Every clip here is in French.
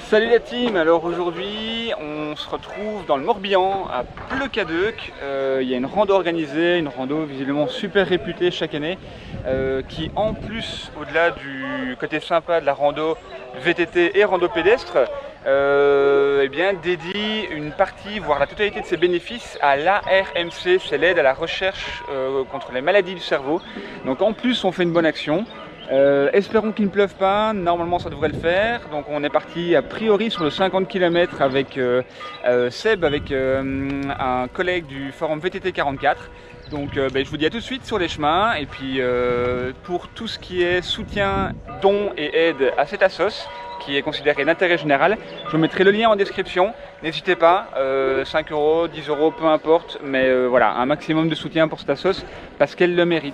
Salut la team, alors aujourd'hui on se retrouve dans le Morbihan à Pleucadeuc. Il y a une rando organisée, une rando visiblement super réputée chaque année qui en plus, au-delà du côté sympa de la rando VTT et rando pédestre, eh bien, dédie une partie, voire la totalité de ses bénéfices à l'ARMC, c'est l'aide à la recherche contre les maladies du cerveau. Donc en plus on fait une bonne action. Espérons qu'il ne pleuve pas, normalement ça devrait le faire. Donc on est parti a priori sur le 50 km avec Seb, avec un collègue du forum VTT 44. Donc je vous dis à tout de suite sur les chemins. Et puis pour tout ce qui est soutien, don et aide à cette assos, qui est considéré d'intérêt général, je vous mettrai le lien en description. N'hésitez pas, 5 euros, 10 euros, peu importe. Mais voilà, un maximum de soutien pour cette assos parce qu'elle le mérite.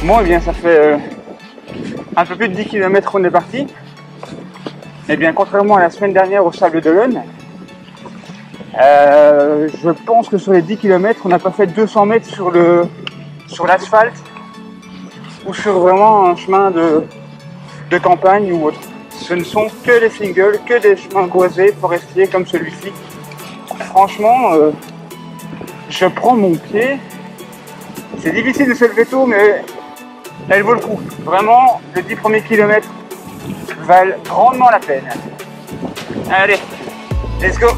Bon, eh bien, ça fait un peu plus de 10 km qu'on est parti. Eh bien, contrairement à la semaine dernière au Sable d'Olonne, je pense que sur les 10 km, on n'a pas fait 200 mètres sur l'asphalte ou sur vraiment un chemin de campagne ou autre. Ce ne sont que des singles, que des chemins boisés, forestiers comme celui-ci. Franchement, je prends mon pied. C'est difficile de se lever tôt, mais elle vaut le coup. Vraiment, les 10 premiers kilomètres valent grandement la peine. Allez, let's go!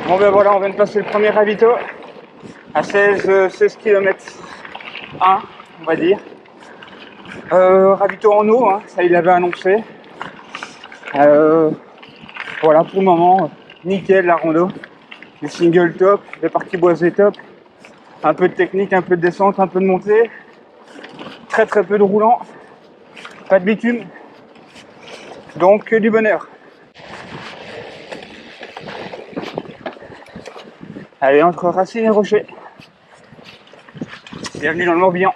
Bon ben voilà, on vient de passer le premier ravito à 16 km 1, on va dire. Ravito en eau, hein, ça il l'avait annoncé. Voilà, pour le moment, nickel la rando. Les singles top, les parties boisées top. Un peu de technique, un peu de descente, un peu de montée. Très peu de roulant. Pas de bitume. Donc que du bonheur. Allez, entre Racine et Rocher. Bienvenue dans le Morbihan.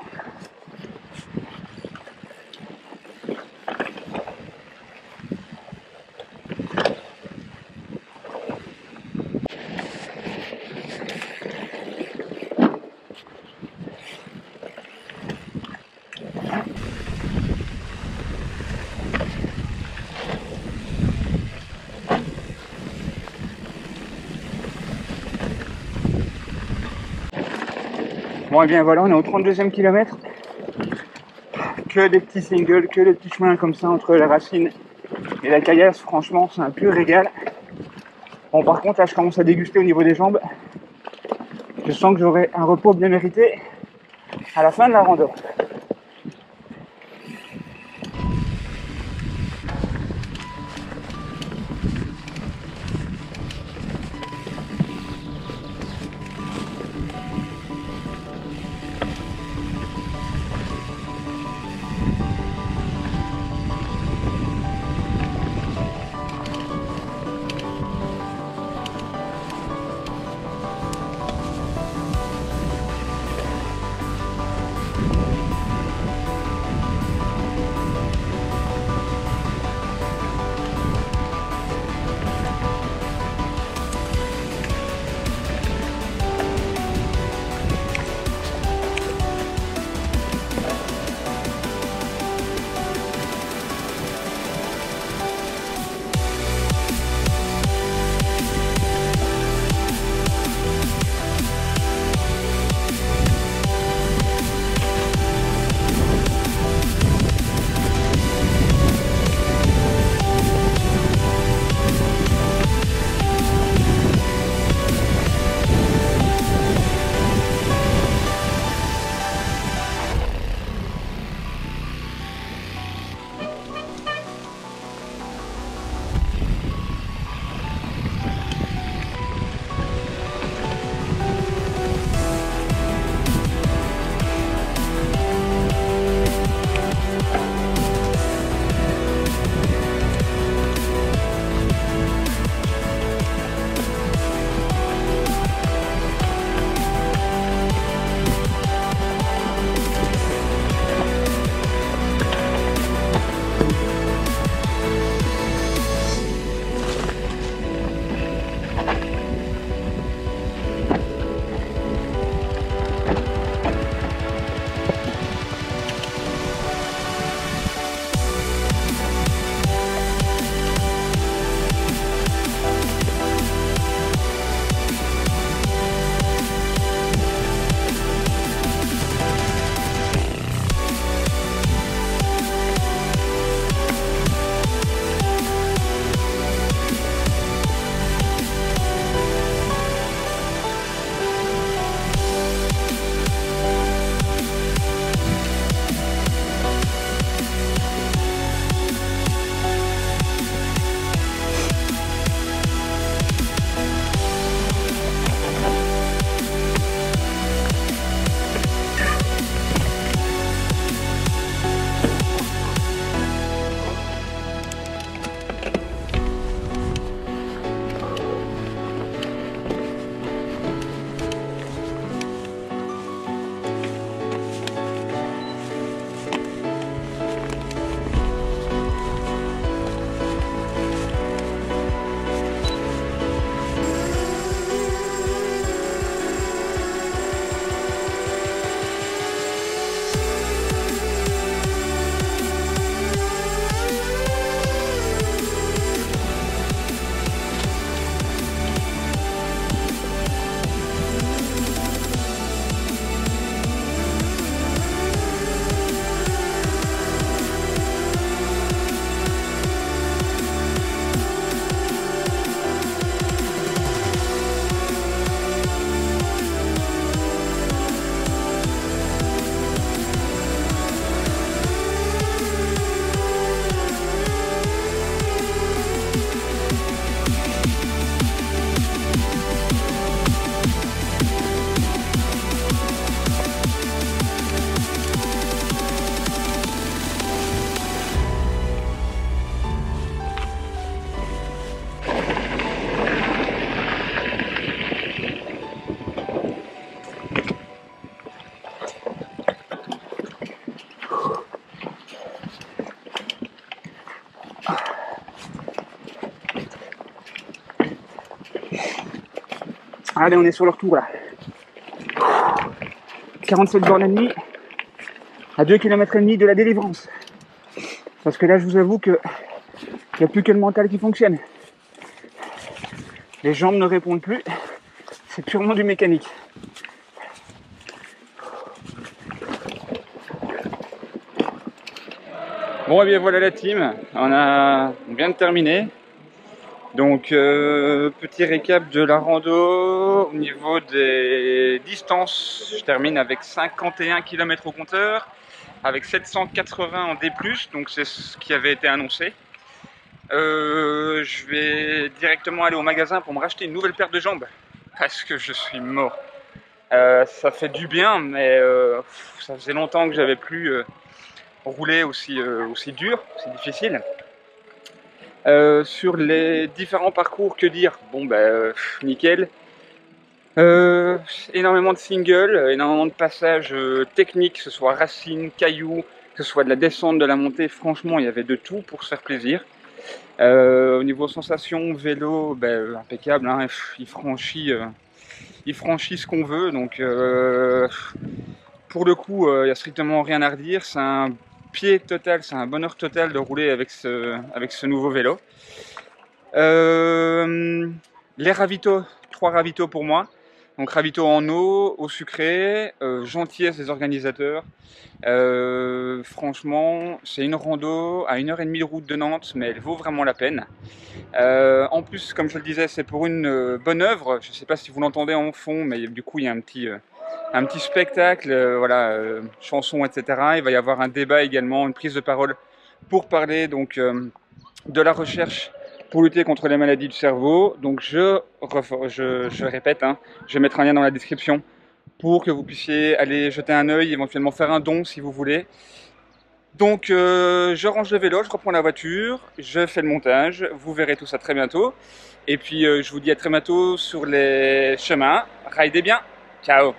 Bon et bien voilà, on est au 32e kilomètre. Que des petits singles, que des petits chemins comme ça entre la Racine et la Caillasse. Franchement, c'est un pur régal. Bon, par contre, là, je commence à déguster au niveau des jambes. Je sens que j'aurai un repos bien mérité à la fin de la rando. Allez, on est sur le retour là. 47 bornes et demie à 2,5 km de la délivrance. Parce que là, je vous avoue que il n'y a plus que le mental qui fonctionne. Les jambes ne répondent plus. C'est purement du mécanique. Bon, et bien voilà la team. On vient de terminer. Donc, petit récap de la rando. Au niveau des distances, je termine avec 51 km au compteur, avec 780 en D+, donc c'est ce qui avait été annoncé. Je vais directement aller au magasin pour me racheter une nouvelle paire de jambes, parce que je suis mort. Ça fait du bien, mais ça faisait longtemps que j'avais plus roulé aussi dur, c'est difficile. Sur les différents parcours, que dire? Bon, nickel. Énormément de singles, énormément de passages techniques, que ce soit racines, cailloux, que ce soit de la descente, de la montée. Franchement, il y avait de tout pour se faire plaisir. Au niveau sensation, vélo, impeccable, hein. Il franchit ce qu'on veut, donc pour le coup, il n'y a strictement rien à redire. C'est un pied total, c'est un bonheur total de rouler avec ce nouveau vélo. Les ravitaux, 3 ravitaux pour moi. Donc ravito en eau sucré, gentillesse des organisateurs. Franchement, c'est une rando à 1h30 de route de Nantes, mais elle vaut vraiment la peine. En plus, comme je le disais, c'est pour une bonne œuvre. Je ne sais pas si vous l'entendez en fond, mais du coup, il y a un petit spectacle, chansons, etc. Il va y avoir un débat également, une prise de parole pour parler donc de la recherche pour lutter contre les maladies du cerveau. Donc je répète, hein, je vais mettre un lien dans la description pour que vous puissiez aller jeter un œil, éventuellement faire un don si vous voulez. Donc je range le vélo, je reprends la voiture, je fais le montage, vous verrez tout ça très bientôt. Et puis je vous dis à très bientôt sur les chemins. Ridez bien, ciao!